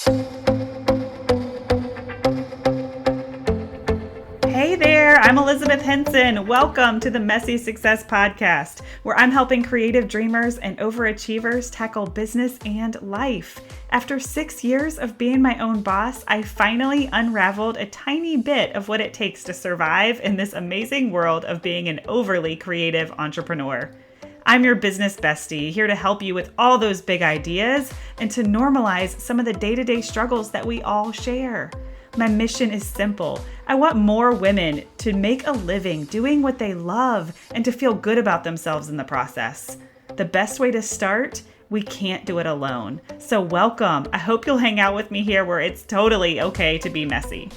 Hey there, I'm Elizabeth Henson. Welcome to the Messy Success Podcast, where I'm helping creative dreamers and overachievers tackle business and life. After 6 years of being my own boss, I finally unraveled a tiny bit of what it takes to survive in this amazing world of being an overly creative entrepreneur. I'm your business bestie, here to help you with all those big ideas and to normalize some of the day-to-day struggles that we all share. My mission is simple. I want more women to make a living doing what they love and to feel good about themselves in the process. The best way to start? We can't do it alone. So welcome. I hope you'll hang out with me here where it's totally okay to be messy.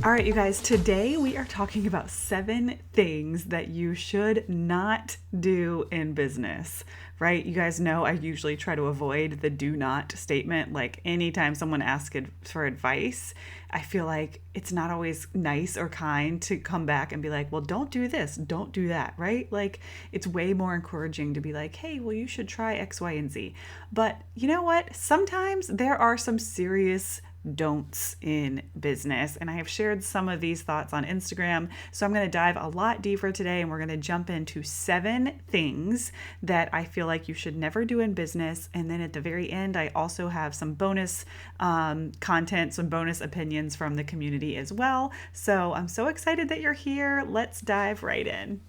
All right, you guys, today we are talking about 7 things that you should not do in business, right? You guys know I usually try to avoid the do not statement. Like anytime someone asks for advice, I feel like it's not always nice or kind to come back and be like, well, don't do this, don't do that, right? Like it's way more encouraging to be like, hey, well, you should try X, Y, and Z. But you know what? Sometimes there are some serious don'ts in business. And I have shared some of these thoughts on Instagram. So I'm going to dive a lot deeper today and we're going to jump into 7 things that I feel like you should never do in business. And then at the very end, I also have some bonus content, some bonus opinions from the community as well. So I'm so excited that you're here. Let's dive right in.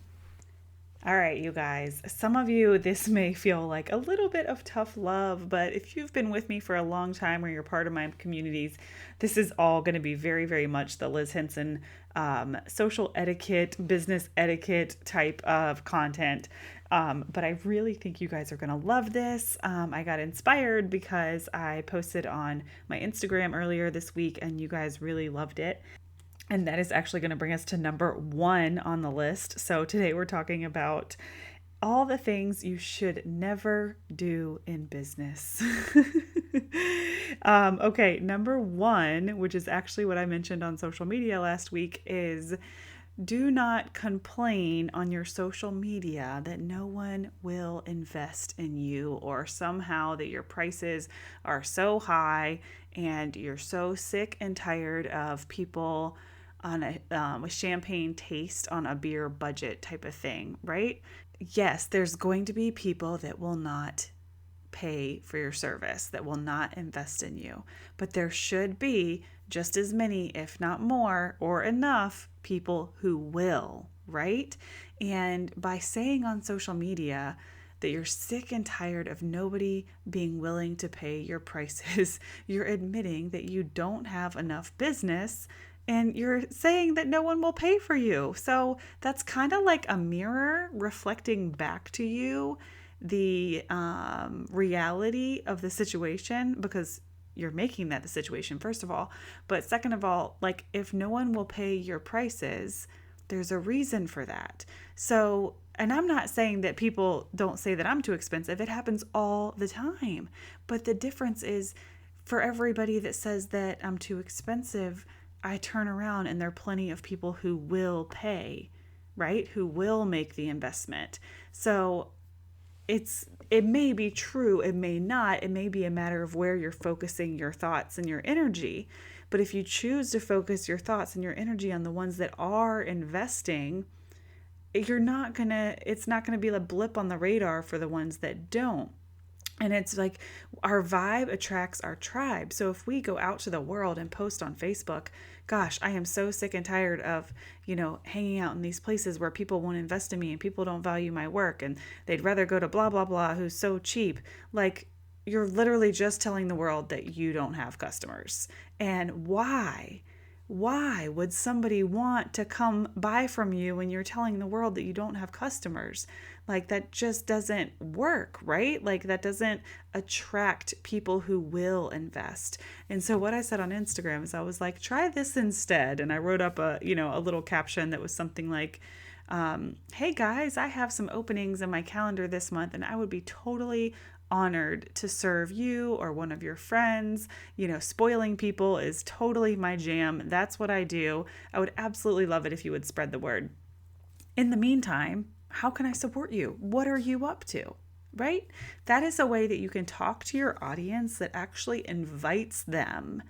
All right, you guys, some of you, this may feel like a little bit of tough love, but if you've been with me for a long time or you're part of my communities, this is all going to be very, very much the Liz Henson social etiquette, business etiquette type of content. But I really think you guys are going to love this. I got inspired because I posted on my Instagram earlier this week and you guys really loved it. And that is actually going to bring us to number 1 on the list. So today we're talking about all the things you should never do in business. Okay, number 1, which is actually what I mentioned on social media last week, is do not complain on your social media that no one will invest in you or somehow that your prices are so high and you're so sick and tired of people on a with champagne taste on a beer budget type of thing, right? Yes, there's going to be people that will not pay for your service, that will not invest in you, but there should be just as many, if not more, or enough people who will, right? And by saying on social media that you're sick and tired of nobody being willing to pay your prices, you're admitting that you don't have enough business and you're saying that no one will pay for you. So that's kind of like a mirror reflecting back to you the reality of the situation, because you're making that the situation, first of all. But second of all, like if no one will pay your prices, there's a reason for that. So, and I'm not saying that people don't say that I'm too expensive. It happens all the time. But the difference is for everybody that says that I'm too expensive, I turn around and there are plenty of people who will pay, right? Who will make the investment. So it may be true, it may not. It may be a matter of where you're focusing your thoughts and your energy. But if you choose to focus your thoughts and your energy on the ones that are investing, it's not gonna be a blip on the radar for the ones that don't. And it's like our vibe attracts our tribe. So if we go out to the world and post on Facebook, gosh, I am so sick and tired of, hanging out in these places where people won't invest in me and people don't value my work and they'd rather go to blah, blah, blah, who's so cheap. Like you're literally just telling the world that you don't have customers. And why? Why would somebody want to come buy from you when you're telling the world that you don't have customers? Like that just doesn't work, right? Like that doesn't attract people who will invest. And so what I said on Instagram is I was like, try this instead. And I wrote up a little caption that was something like, hey guys, I have some openings in my calendar this month and I would be totally honored to serve you or one of your friends. Spoiling people is totally my jam. That's what I do. I would absolutely love it if you would spread the word. In the meantime, how can I support you? What are you up to? right? That is a way that you can talk to your audience that actually invites them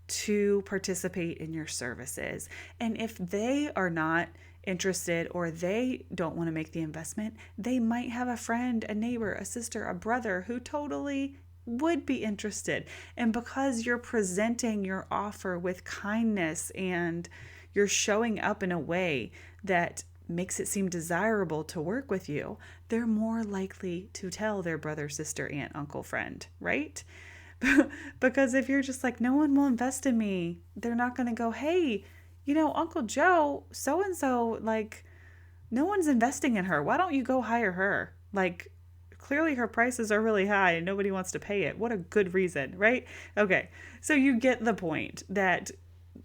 to participate in your services. And if they are not interested or they don't want to make the investment, they might have a friend, a neighbor, a sister, a brother who totally would be interested. And because you're presenting your offer with kindness and you're showing up in a way that makes it seem desirable to work with you, they're more likely to tell their brother, sister, aunt, uncle, friend, right? Because if you're just like, no one will invest in me, they're not going to go, hey, Uncle Joe, so and so, like, no one's investing in her. Why don't you go hire her? Like, clearly her prices are really high and nobody wants to pay it. What a good reason, right? Okay, so you get the point that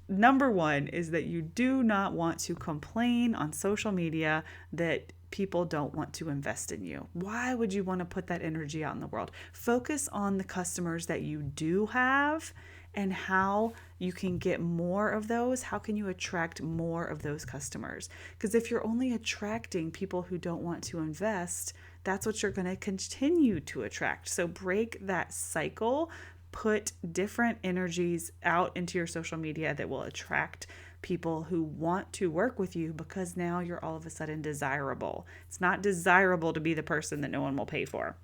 number one is that you do not want to complain on social media that people don't want to invest in you. Why would you want to put that energy out in the world? Focus on the customers that you do have and how you can get more of those. How can you attract more of those customers? Because if you're only attracting people who don't want to invest, that's what you're going to continue to attract. So break that cycle. Put different energies out into your social media that will attract people who want to work with you, because now you're all of a sudden desirable. It's not desirable to be the person that no one will pay for.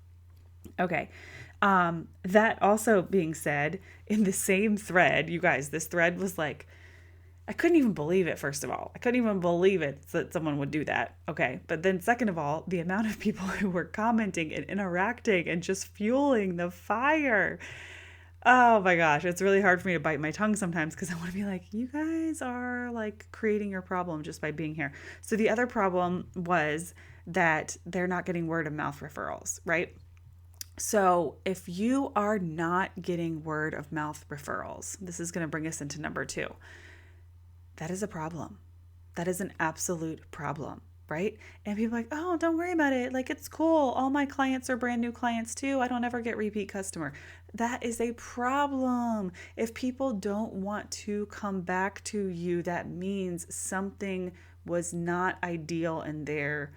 Okay. That also being said, in the same thread, you guys, this thread was like, I couldn't even believe it, first of all. I couldn't even believe it that someone would do that. Okay. But then second of all, the amount of people who were commenting and interacting and just fueling the fire. Oh my gosh, it's really hard for me to bite my tongue sometimes because I want to be like, you guys are like creating your problem just by being here. So the other problem was that they're not getting word of mouth referrals, right? So if you are not getting word of mouth referrals, this is going to bring us into number 2. That is a problem. That is an absolute problem. Right? And people are like, oh, don't worry about it. Like, it's cool. All my clients are brand new clients too. I don't ever get repeat customer. That is a problem. If people don't want to come back to you, that means something was not ideal in their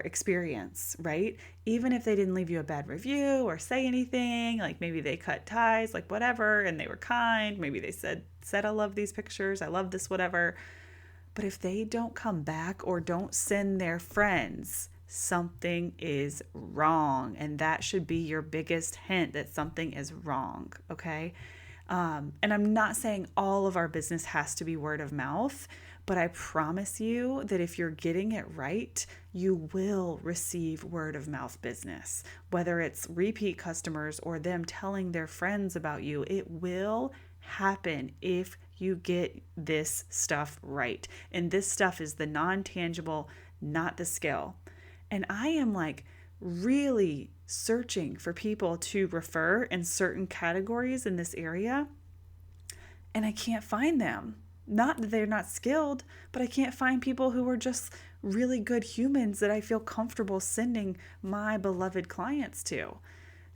experience, right? Even if they didn't leave you a bad review or say anything, like maybe they cut ties, like whatever, and they were kind. Maybe they said, I love these pictures. I love this, whatever. But if they don't come back or don't send their friends, something is wrong. And that should be your biggest hint that something is wrong, okay? And I'm not saying all of our business has to be word of mouth, but I promise you that if you're getting it right, you will receive word of mouth business. Whether it's repeat customers or them telling their friends about you, it will happen if you get this stuff right. And this stuff is the non-tangible, not the skill. And I am like really searching for people to refer in certain categories in this area, and I can't find them. Not that they're not skilled, but I can't find people who are just really good humans that I feel comfortable sending my beloved clients to.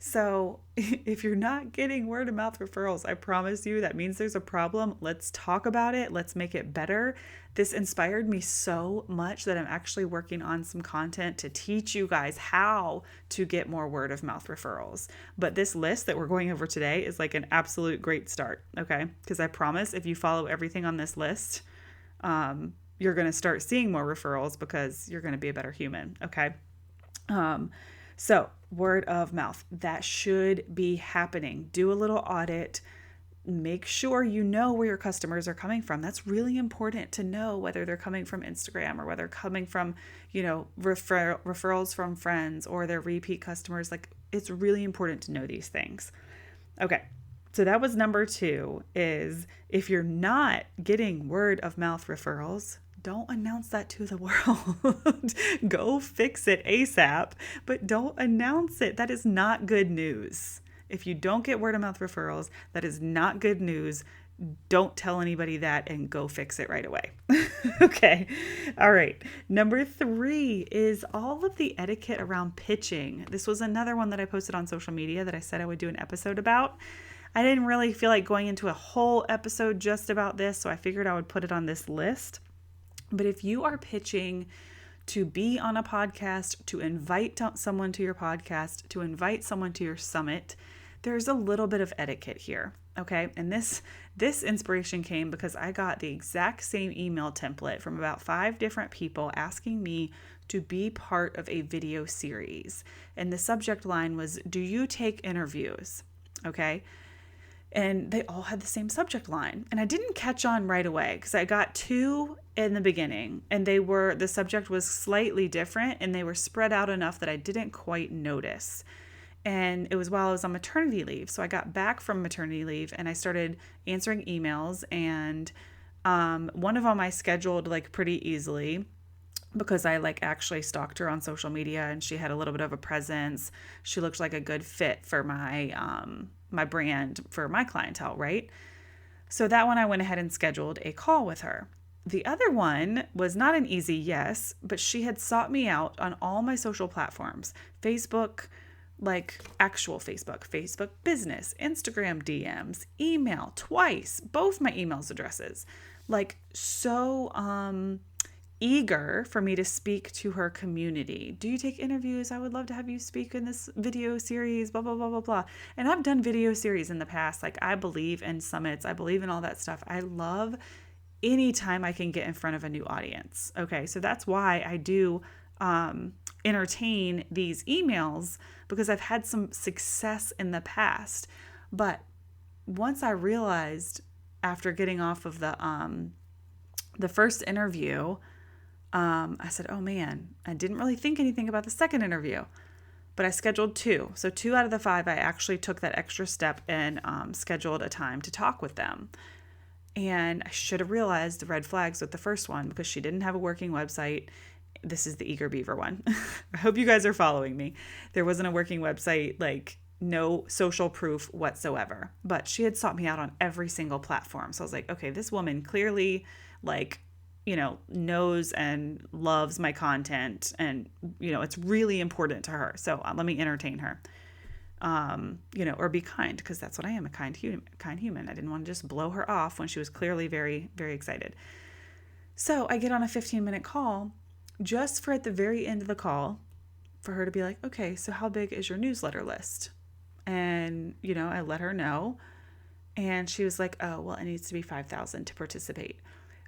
So if you're not getting word of mouth referrals, I promise you that means there's a problem. Let's talk about it. Let's make it better. This inspired me so much that I'm actually working on some content to teach you guys how to get more word of mouth referrals. But this list that we're going over today is like an absolute great start, okay? Because I promise if you follow everything on this list, you're going to start seeing more referrals because you're going to be a better human, okay? So word of mouth, that should be happening. Do a little audit. Make sure you know where your customers are coming from. That's really important to know whether they're coming from Instagram or whether they're coming from, referrals from friends or their repeat customers. Like, it's really important to know these things. Okay. So that was number 2, is if you're not getting word of mouth referrals, don't announce that to the world. Go fix it ASAP, but don't announce it. That is not good news. If you don't get word of mouth referrals, that is not good news. Don't tell anybody that and go fix it right away. Okay. All right. Number 3 is all of the etiquette around pitching. This was another one that I posted on social media that I said I would do an episode about. I didn't really feel like going into a whole episode just about this, so I figured I would put it on this list. But if you are pitching to be on a podcast, to invite someone to your podcast, to invite someone to your summit, there's a little bit of etiquette here. Okay. And this inspiration came because I got the exact same email template from about 5 different people asking me to be part of a video series. And the subject line was, "Do you take interviews?" Okay. And they all had the same subject line. And I didn't catch on right away because I got 2 in the beginning, and the subject was slightly different, and they were spread out enough that I didn't quite notice. And it was while I was on maternity leave. So I got back from maternity leave and I started answering emails, and one of them I scheduled like pretty easily because I like actually stalked her on social media and she had a little bit of a presence. She looked like a good fit for my brand, for my clientele, right? So that one I went ahead and scheduled a call with her. The other one was not an easy yes, but she had sought me out on all my social platforms: Facebook, like actual Facebook business, Instagram DMs, email twice, both my emails addresses, like so eager for me to speak to her community. "Do you take interviews? I would love to have you speak in this video series, blah, blah, blah, blah, blah." And I've done video series in the past. Like, I believe in summits. I believe in all that stuff. I love anytime I can get in front of a new audience. Okay. So that's why I do entertain these emails, because I've had some success in the past. But once I realized after getting off of the first interview, I said, "Oh man, I didn't really think anything about the second interview." But I scheduled 2. So 2 out of the 5, I actually took that extra step and scheduled a time to talk with them. And I should have realized the red flags with the first one because she didn't have a working website. This is the Eager Beaver one. I hope you guys are following me. There wasn't a working website, like no social proof whatsoever. But she had sought me out on every single platform. So I was like, okay, this woman clearly knows and loves my content, and, it's really important to her. So let me entertain her, or be kind, because that's what I am, a kind human. I didn't want to just blow her off when she was clearly very, very excited. So I get on a 15-minute call just for at the very end of the call for her to be like, "Okay, so how big is your newsletter list?" And, I let her know, and she was like, "Oh, well, it needs to be 5,000 to participate."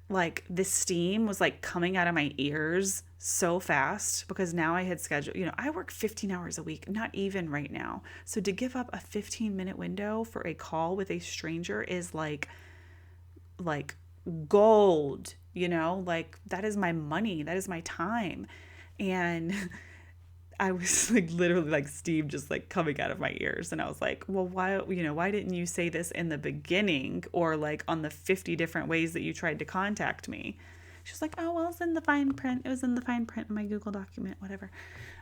Like, this steam was like coming out of my ears so fast because now I had scheduled, I work 15 hours a week, not even right now. So to give up a 15-minute window for a call with a stranger is like gold, like that is my money, that is my time. And I was like literally like steam just like coming out of my ears. And I was like, "Well, why didn't you say this in the beginning, or like on the 50 different ways that you tried to contact me?" She was like, "Oh, well, it's in the fine print. It was in the fine print in my Google document, whatever."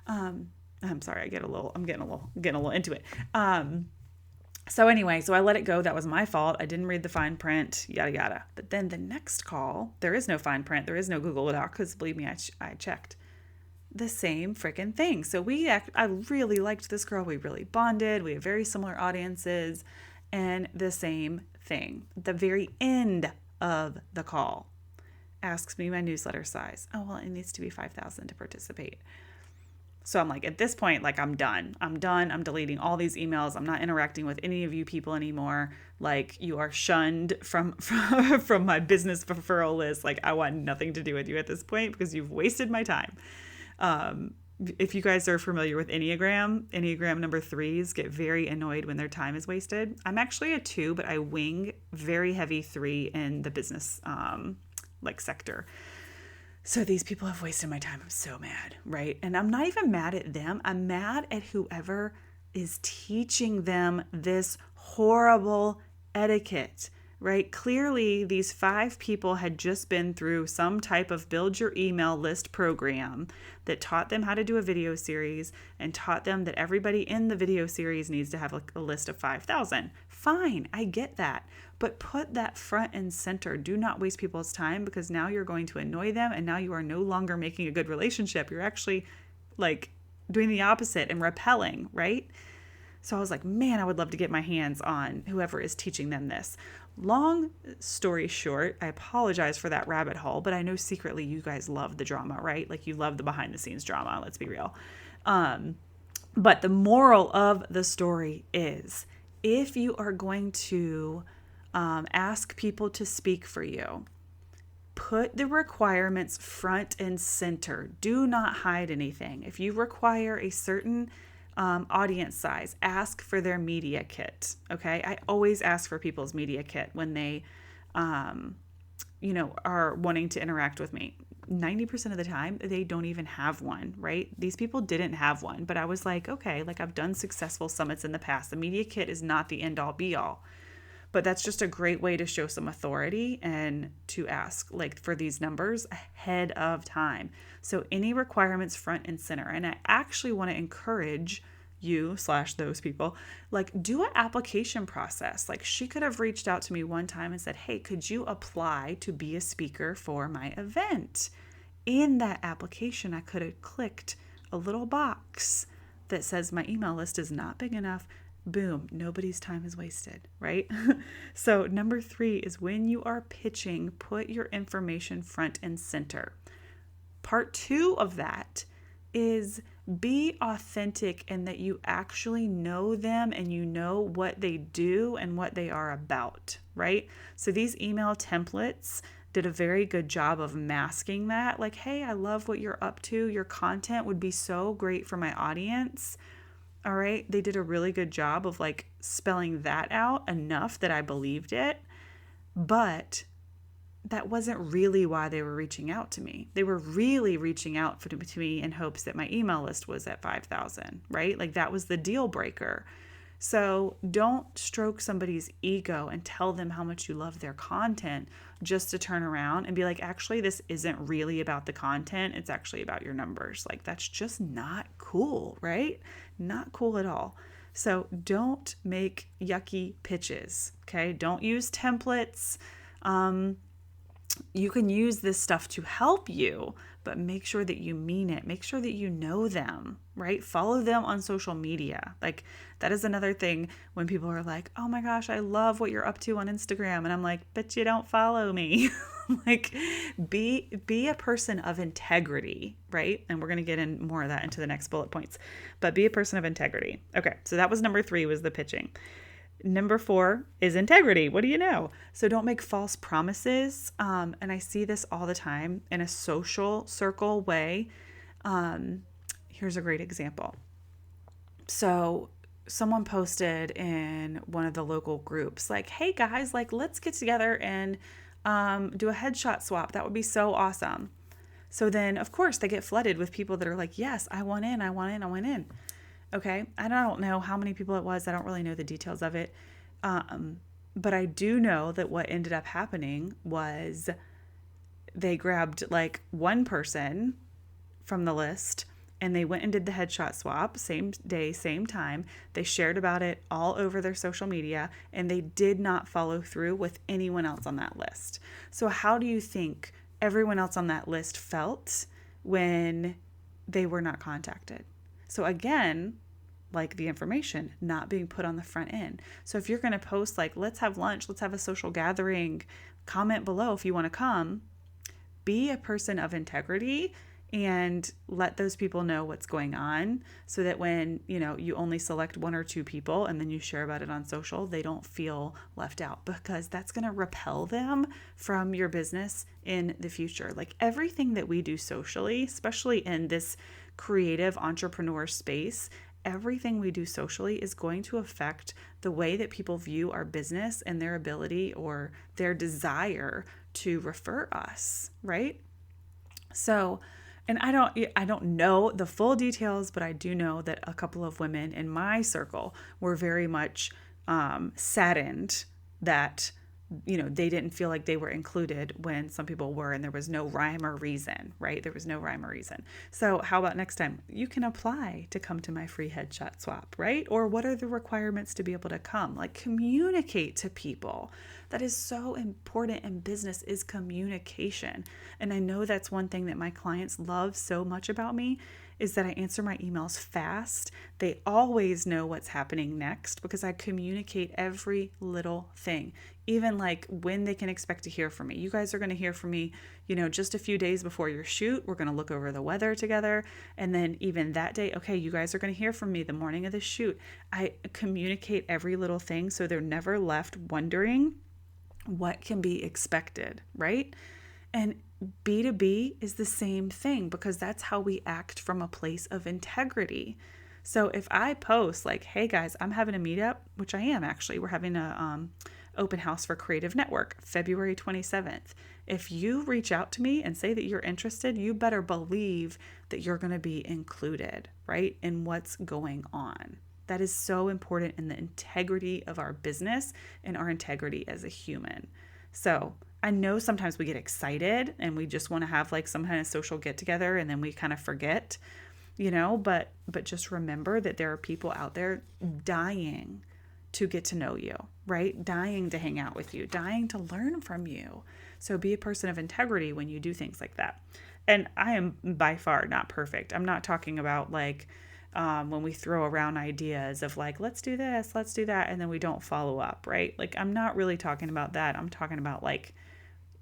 I'm sorry, I'm getting a little into it. So anyway, so I let it go. That was my fault. I didn't read the fine print, yada, yada. But then the next call, there is no fine print. There is no Google Doc, because believe me, I checked. The same freaking thing. So I really liked this girl. We really bonded. We have very similar audiences, and the same thing. At the very end of the call, asks me my newsletter size. "Oh, well, it needs to be 5,000 to participate." So I'm like, at this point, like, I'm done. I'm deleting all these emails. I'm not interacting with any of you people anymore. Like, you are shunned from my business referral list. Like, I want nothing to do with you at this point because you've wasted my time. If you guys are familiar with Enneagram number 3s get very annoyed when their time is wasted. I'm actually a 2, but I wing very heavy 3 in the business sector. So these people have wasted my time. I'm so mad, right? And I'm not even mad at them. I'm mad at whoever is teaching them this horrible etiquette, right? Clearly, these 5 people had just been through some type of build your email list program that taught them how to do a video series and taught them that everybody in the video series needs to have a list of 5,000. Fine, I get that. But put that front and center. Do not waste people's time, because now you're going to annoy them, and now you are no longer making a good relationship. You're actually like doing the opposite and repelling, right? So I was like, man, I would love to get my hands on whoever is teaching them this. Long story short, I apologize for that rabbit hole, but I know secretly you guys love the drama, right? Like you love the behind the scenes drama, let's be real. But the moral of the story is if you are going to ask people to speak for you, put the requirements front and center. Do not hide anything. If you require a certain audience size, ask for their media kit. Okay. I always ask for people's media kit when they, are wanting to interact with me. 90% of the time, they don't even have one, right? These people didn't have one, but I was like, okay, like I've done successful summits in the past. The media kit is not the end all be all. But that's just a great way to show some authority and to ask like for these numbers ahead of time. So any requirements front and center. And I actually want to encourage you / those people, like do an application process. Like she could have reached out to me one time and said, hey, could you apply to be a speaker for my event? In that application, I could have clicked a little box that says my email list is not big enough. Boom, nobody's time is wasted, right? So number 3 is when you are pitching, put your information front and center. Part 2 of that is be authentic in that you actually know them and you know what they do and what they are about, right? So these email templates did a very good job of masking that. Like, hey, I love what you're up to. Your content would be so great for my audience. All right. They did a really good job of like spelling that out enough that I believed it. But that wasn't really why they were reaching out to me. They were really reaching out to me in hopes that my email list was at 5,000, right? Like that was the deal breaker. So don't stroke somebody's ego and tell them how much you love their content just to turn around and be like, actually, this isn't really about the content. It's actually about your numbers. Like that's just not cool, right? Not cool at all. So don't make yucky pitches, okay? Don't use templates. You can use this stuff to help you, but make sure that you mean it. Make sure that you know them, right? Follow them on social media. Like that is another thing when people are like, oh my gosh, I love what you're up to on Instagram. And I'm like, but you don't follow me. Like be a person of integrity, right? And we're going to get in more of that into the next bullet points, but be a person of integrity. Okay. So that was number 3 was the pitching. Number 4 is integrity. What do you know? So don't make false promises. And I see this all the time in a social circle way. Here's a great example. So someone posted in one of the local groups, like, hey guys, like let's get together and do a headshot swap. That would be so awesome. So then of course they get flooded with people that are like, yes, I want in. Okay. And I don't know how many people it was. I don't really know the details of it. But I do know that what ended up happening was they grabbed like one person from the list and they went and did the headshot swap, same day, same time. They shared about it all over their social media and they did not follow through with anyone else on that list. So how do you think everyone else on that list felt when they were not contacted? So again, like the information not being put on the front end. So if you're going to post like, let's have lunch, let's have a social gathering, comment below if you want to come, be a person of integrity and let those people know what's going on so that when, you only select 1 or 2 people and then you share about it on social, they don't feel left out because that's going to repel them from your business in the future. Like everything that we do socially, especially in this creative entrepreneur space, everything we do socially is going to affect the way that people view our business and their ability or their desire to refer us, right? So, and I don't know the full details, but I do know that a couple of women in my circle were very much saddened that they didn't feel like they were included when some people were, and there was no rhyme or reason, right? There was no rhyme or reason. So how about next time you can apply to come to my free headshot swap, right? Or what are the requirements to be able to come? Like communicate to people. That is so important in business is communication. And I know that's one thing that my clients love so much about me is that I answer my emails fast. They always know what's happening next because I communicate every little thing, even like when they can expect to hear from me. You guys are going to hear from me, just a few days before your shoot. We're going to look over the weather together. And then even that day, okay, you guys are going to hear from me the morning of the shoot. I communicate every little thing so they're never left wondering what can be expected, right? And B2B is the same thing because that's how we act from a place of integrity. So if I post like, hey guys, I'm having a meetup, which I am actually, we're having a open house for Creative Network, February 27th. If you reach out to me and say that you're interested, you better believe that you're going to be included, right, in what's going on. That is so important in the integrity of our business and our integrity as a human. So I know sometimes we get excited and we just want to have like some kind of social get together and then we kind of forget, but just remember that there are people out there dying to get to know you, right? Dying to hang out with you, dying to learn from you. So be a person of integrity when you do things like that. And I am by far not perfect. I'm not talking about like when we throw around ideas of like, let's do this, let's do that, and then we don't follow up, right? Like, I'm not really talking about that. I'm talking about like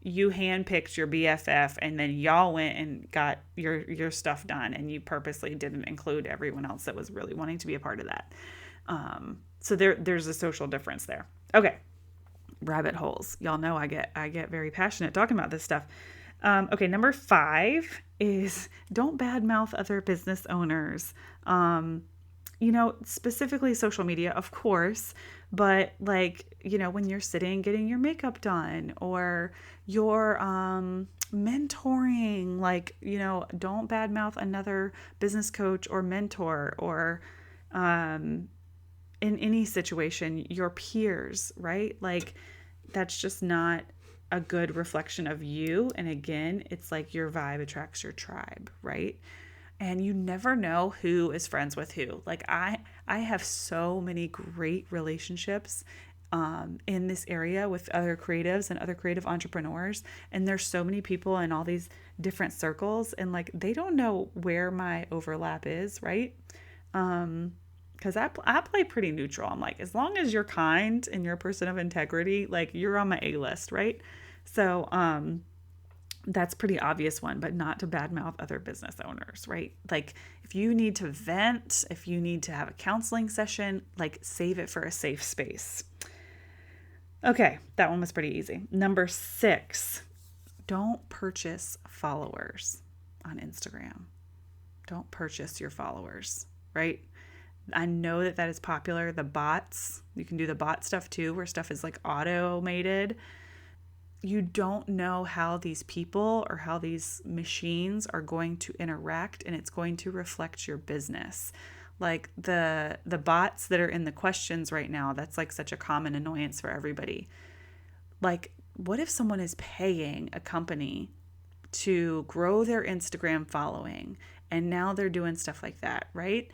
you handpicked your BFF and then y'all went and got your stuff done and you purposely didn't include everyone else that was really wanting to be a part of that. So there's a social difference there. Okay. Rabbit holes. Y'all know I get very passionate talking about this stuff. Okay, number 5 is don't badmouth other business owners. Specifically social media, of course, but like, when you're sitting getting your makeup done or you're mentoring, like, don't badmouth another business coach or mentor or in any situation, your peers, right? Like, that's just not a good reflection of you. And again, it's like your vibe attracts your tribe, right? And you never know who is friends with who. Like I have so many great relationships in this area with other creatives and other creative entrepreneurs. And there's so many people in all these different circles and like, they don't know where my overlap is, right? Because I play pretty neutral. I'm like, as long as you're kind and you're a person of integrity, like you're on my A list, right? So that's pretty obvious one, but not to badmouth other business owners, right? Like if you need to vent, if you need to have a counseling session, like save it for a safe space. Okay, that one was pretty easy. Number 6, don't purchase followers on Instagram. Don't purchase your followers, right? I know that is popular. The bots, you can do the bot stuff too, where stuff is like automated. You don't know how these people or how these machines are going to interact, and it's going to reflect your business. Like the bots that are in the questions right now, that's like such a common annoyance for everybody. Like, what if someone is paying a company to grow their Instagram following and now they're doing stuff like that, right?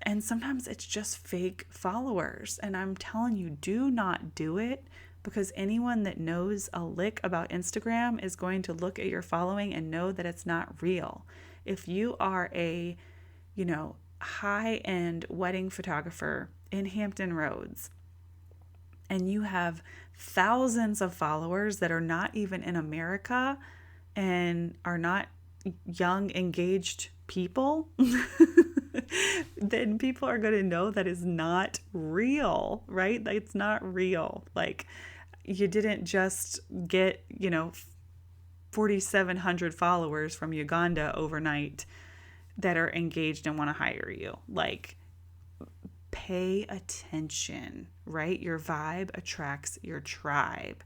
And sometimes it's just fake followers. And I'm telling you, do not do it, because anyone that knows a lick about Instagram is going to look at your following and know that it's not real. If you are a, high-end wedding photographer in Hampton Roads and you have thousands of followers that are not even in America and are not young, engaged people, then people are going to know that is not real, right? It's not real. Like, you didn't just get, 4,700 followers from Uganda overnight that are engaged and want to hire you. Like, pay attention, right? Your vibe attracts your tribe.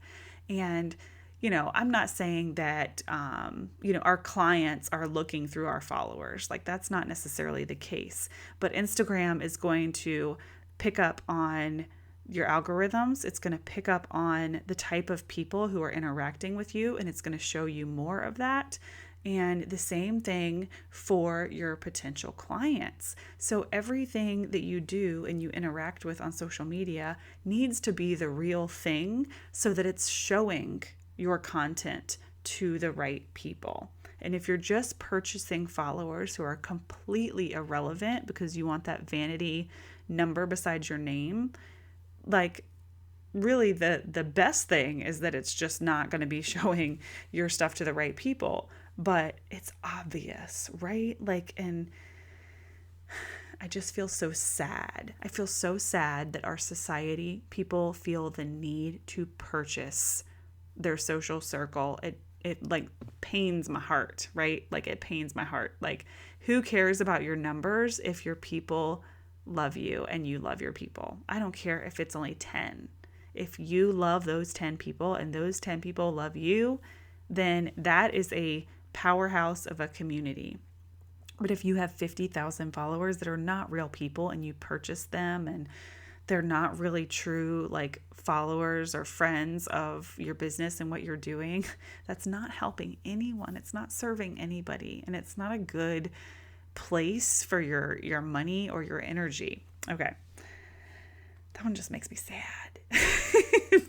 And I'm not saying that, our clients are looking through our followers. Like, that's not necessarily the case. But Instagram is going to pick up on your algorithms. It's going to pick up on the type of people who are interacting with you, and it's going to show you more of that. And the same thing for your potential clients. So everything that you do and you interact with on social media needs to be the real thing so that it's showing your content to the right people. And if you're just purchasing followers who are completely irrelevant because you want that vanity number beside your name, like really the best thing is that it's just not going to be showing your stuff to the right people. But it's obvious, right? Like, and I just feel so sad. I feel so sad that our society, people feel the need to purchase their social circle. It like pains my heart, right? Like it pains my heart. Like, who cares about your numbers if your people love you and you love your people? I don't care if it's only 10. If you love those 10 people and those 10 people love you, then that is a powerhouse of a community. But if you have 50,000 followers that are not real people and you purchase them and they're not really true like followers or friends of your business and what you're doing, that's not helping anyone. It's not serving anybody, and it's not a good place for your money or your energy. Okay. That one just makes me sad.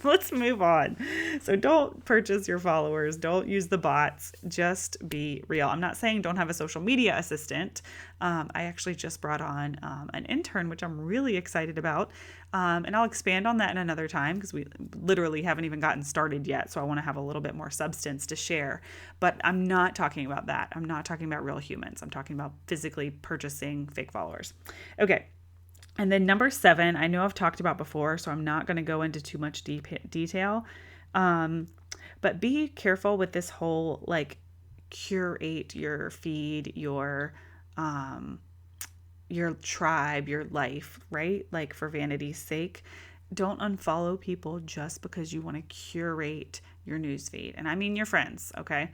Let's move on. So don't purchase your followers. Don't use the bots. Just be real. I'm not saying don't have a social media assistant. I actually just brought on an intern, which I'm really excited about. And I'll expand on that in another time because we literally haven't even gotten started yet. So I want to have a little bit more substance to share. But I'm not talking about that. I'm not talking about real humans. I'm talking about physically purchasing fake followers. Okay. And then number 7, I know I've talked about before, so I'm not going to go into too much detail. But be careful with this whole like curate your feed, your tribe, your life, right? Like for vanity's sake. Don't unfollow people just because you want to curate your newsfeed. And I mean your friends, okay?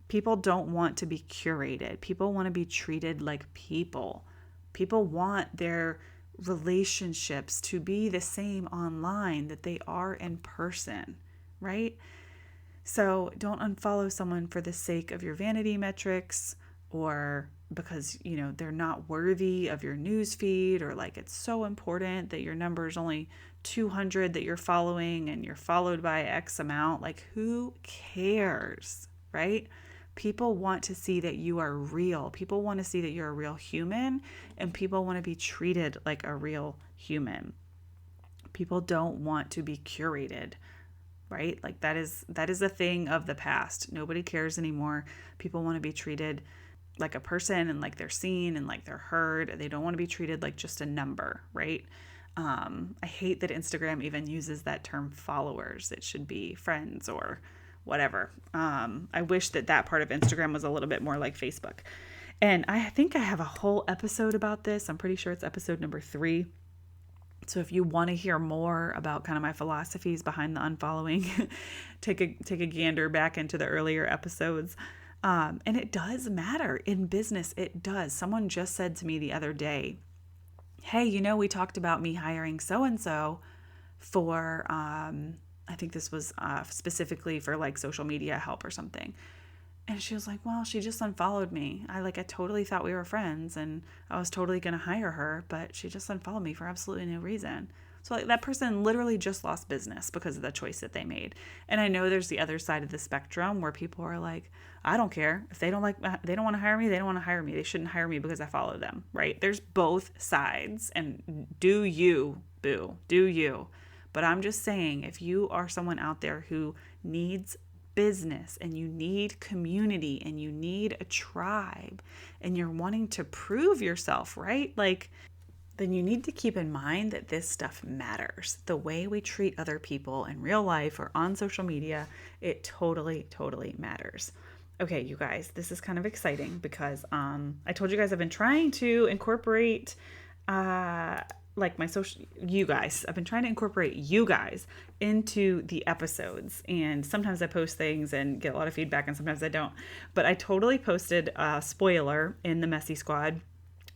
People don't want to be curated. People want to be treated like people. People want their relationships to be the same online that they are in person, right? So don't unfollow someone for the sake of your vanity metrics or because, they're not worthy of your news feed, or like it's so important that your number is only 200 that you're following and you're followed by X amount. Like, who cares, right? People want to see that you are real. People want to see that you're a real human, and people want to be treated like a real human. People don't want to be curated, right? Like that is a thing of the past. Nobody cares anymore. People want to be treated like a person and like they're seen and like they're heard. They don't want to be treated like just a number, right? I hate that Instagram even uses that term followers. It should be friends or whatever. I wish that part of Instagram was a little bit more like Facebook. And I think I have a whole episode about this. I'm pretty sure it's episode number 3. So if you want to hear more about kind of my philosophies behind the unfollowing, take a gander back into the earlier episodes. And it does matter in business. It does. Someone just said to me the other day, hey, we talked about me hiring so-and-so for, I think this was specifically for like social media help or something. And she was like, well, she just unfollowed me. I totally thought we were friends and I was totally going to hire her, but she just unfollowed me for absolutely no reason. So like that person literally just lost business because of the choice that they made. And I know there's the other side of the spectrum where people are like, I don't care. If they don't want to hire me, they don't want to hire me. They shouldn't hire me because I follow them, right? There's both sides, and do you, boo, do you. But I'm just saying, if you are someone out there who needs business and you need community and you need a tribe and you're wanting to prove yourself, right? Then you need to keep in mind that this stuff matters. The way we treat other people in real life or on social media, it totally, totally matters. Okay, you guys, this is kind of exciting because I told you guys I've been trying to incorporate I've been trying to incorporate you guys into the episodes, and sometimes I post things and get a lot of feedback and sometimes I don't, but I totally posted a spoiler in the Messy Squad.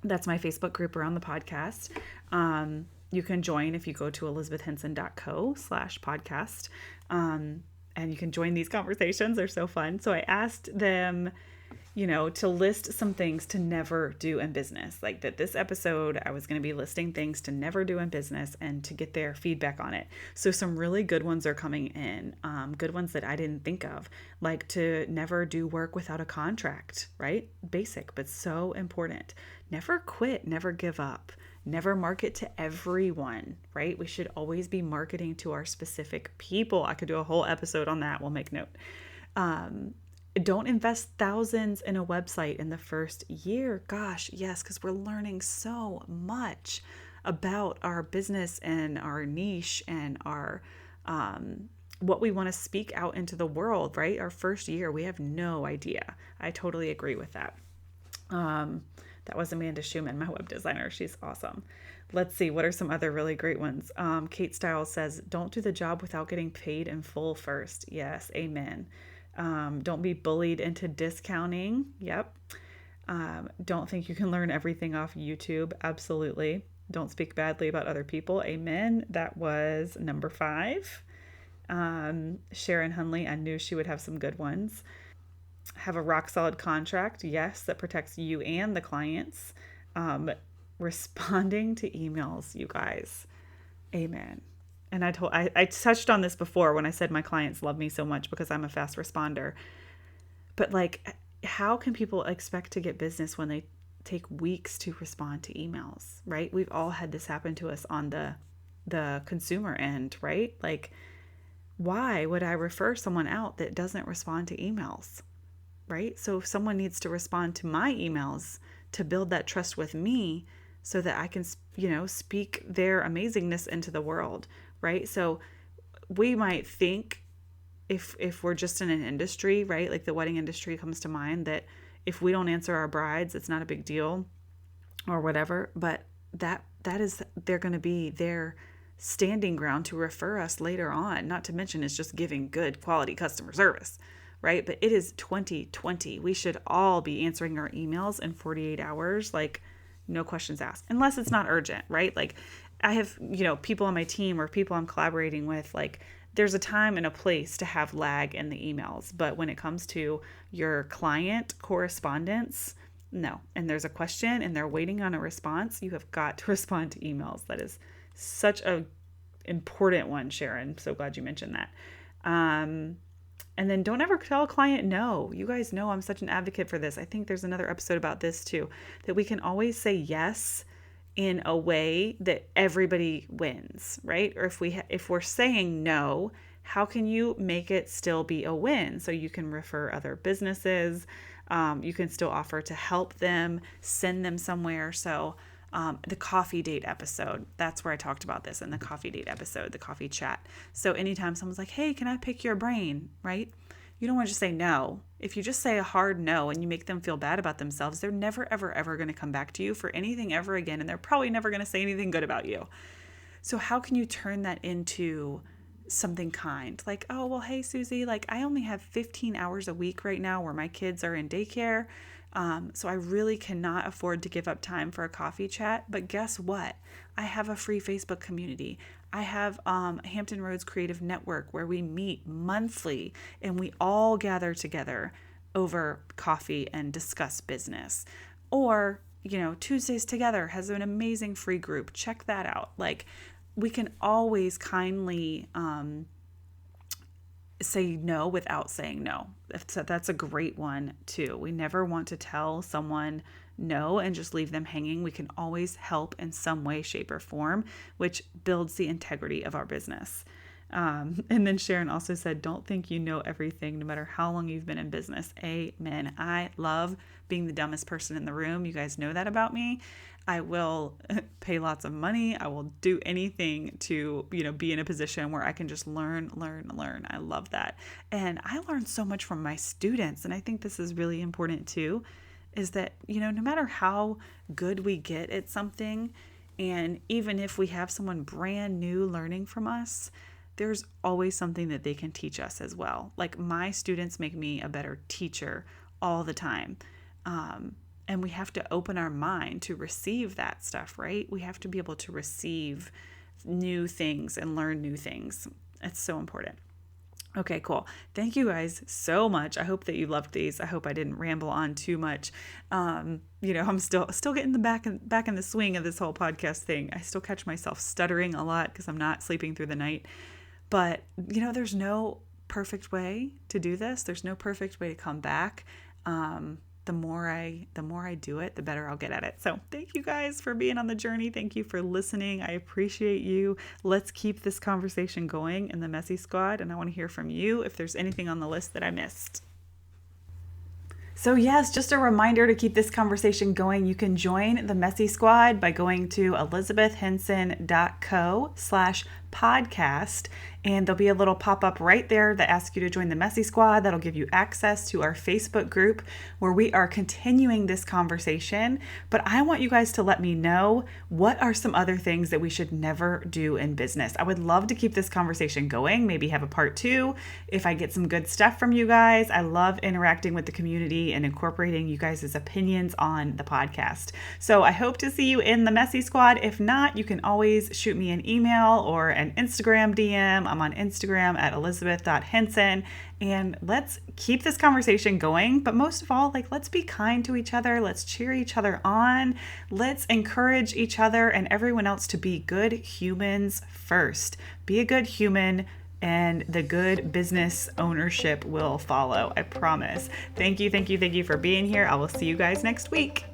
That's my Facebook group around the podcast. You can join if you go to elizabethhenson.co/podcast. And you can join these conversations. They're so fun. So I asked them to list some things to never do in business. Like that this episode, I was going to be listing things to never do in business and to get their feedback on it. So some really good ones are coming in, good ones that I didn't think of, like to never do work without a contract, right? Basic, but so important. Never quit, never give up. Never market to everyone, right? We should always be marketing to our specific people. I could do a whole episode on that. We'll make note. Don't invest thousands in a website in the first year. Gosh, yes, because we're learning so much about our business and our niche and our what we want to speak out into the world, right? Our first year, we have no idea. I totally agree with that. That was Amanda Schumann, my web designer. She's awesome. Let's see, what are some other really great ones? Kate Stiles says, don't do the job without getting paid in full first. Yes, amen. Don't be bullied into discounting. Yep. Don't think you can learn everything off YouTube. Absolutely. Don't speak badly about other people. Amen. That was number 5. Sharon Hunley, I knew she would have some good ones. Have a rock solid contract. Yes, that protects you and the clients. Responding to emails, you guys. Amen. And I touched on this before when I said my clients love me so much because I'm a fast responder. But like, how can people expect to get business when they take weeks to respond to emails, right? We've all had this happen to us on the consumer end, right? Like, why would I refer someone out that doesn't respond to emails, right? So if someone needs to respond to my emails to build that trust with me so that I can, speak their amazingness into the world, right? So we might think if we're just in an industry, right? Like the wedding industry comes to mind, that if we don't answer our brides, it's not a big deal or whatever. But that is, they're going to be their standing ground to refer us later on. Not to mention it's just giving good quality customer service, right? But it is 2020. We should all be answering our emails in 48 hours, like no questions asked, unless it's not urgent, right? Like I have, people on my team or people I'm collaborating with, like there's a time and a place to have lag in the emails. But when it comes to your client correspondence, no. And there's a question and they're waiting on a response, you have got to respond to emails. That is such a important one, Sharon. So glad you mentioned that. And then don't ever tell a client no. You guys know I'm such an advocate for this. I think there's another episode about this too, that we can always say yes in a way that everybody wins, right? Or if we're saying no, how can you make it still be a win? So you can refer other businesses, you can still offer to help them, send them somewhere. So the coffee date episode, that's where I talked about this in the coffee date episode, the coffee chat. So anytime someone's like, hey, can I pick your brain, right? You don't want to just say no. If you just say a hard no and you make them feel bad about themselves, they're never, ever, ever going to come back to you for anything ever again. And they're probably never going to say anything good about you. So how can you turn that into something kind? Like, oh, well, hey, Susie, like I only have 15 hours a week right now where my kids are in daycare. So I really cannot afford to give up time for a coffee chat. But guess what? I have a free Facebook community. I have Hampton Roads Creative Network where we meet monthly and we all gather together over coffee and discuss business. Or, Tuesdays Together has an amazing free group. Check that out. Like we can always kindly say no without saying no. That's a great one too. We never want to tell someone no and just leave them hanging. We can always help in some way, shape, or form, which builds the integrity of our business. And then Sharon also said, don't think you know everything, no matter how long you've been in business. Amen. I love being the dumbest person in the room. You guys know that about me. I will pay lots of money. I will do anything to, be in a position where I can just learn. I love that. And I learned so much from my students. And I think this is really important too, is that, no matter how good we get at something, and even if we have someone brand new learning from us, there's always something that they can teach us as well. Like my students make me a better teacher all the time. And we have to open our mind to receive that stuff, right? We have to be able to receive new things and learn new things. It's so important. Okay, cool. Thank you guys so much. I hope that you loved these. I hope I didn't ramble on too much. I'm still getting the back in the swing of this whole podcast thing. I still catch myself stuttering a lot because I'm not sleeping through the night. But there's no perfect way to do this. There's no perfect way to come back. The more I do it, the better I'll get at it. So thank you guys for being on the journey. Thank you for listening. I appreciate you. Let's keep this conversation going in the Messy Squad, and I want to hear from you if there's anything on the list that I missed. So yes, just a reminder to keep this conversation going. You can join the Messy Squad by going to elizabethhenson.co/podcast. And there'll be a little pop-up right there that asks you to join the Messy Squad. That'll give you access to our Facebook group where we are continuing this conversation. But I want you guys to let me know, what are some other things that we should never do in business? I would love to keep this conversation going, maybe have a part 2 if I get some good stuff from you guys. I love interacting with the community and incorporating you guys' opinions on the podcast. So I hope to see you in the Messy Squad. If not, you can always shoot me an email or an Instagram DM. I'm on Instagram at elizabeth.henson, and let's keep this conversation going. But most of all, let's be kind to each other. Let's cheer each other on. Let's encourage each other and everyone else to be good humans first. Be a good human, and the good business ownership will follow. I promise. Thank you for being here. I will see you guys next week.